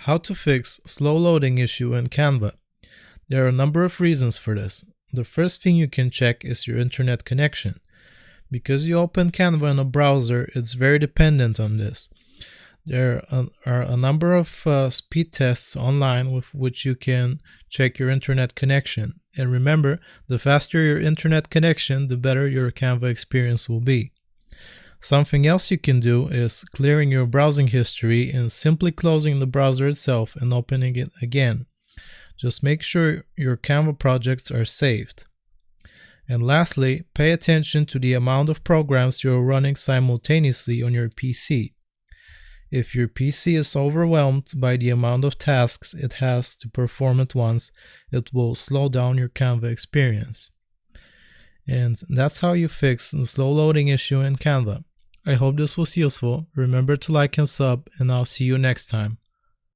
How to fix slow loading issue in Canva. There are a number of reasons for this. The first thing you can check is your internet connection. Because you open Canva in a browser, it's very dependent on this. There are a number of speed tests online with which you can check your internet connection. And remember, the faster your internet connection, the better your Canva experience will be. Something else you can do is clearing your browsing history and simply closing the browser itself and opening it again. Just make sure your Canva projects are saved. And lastly, pay attention to the amount of programs you're running simultaneously on your PC. If your PC is overwhelmed by the amount of tasks it has to perform at once, it will slow down your Canva experience. And that's how you fix the slow loading issue in Canva. I hope this was useful. Remember to like and sub, and I'll see you next time.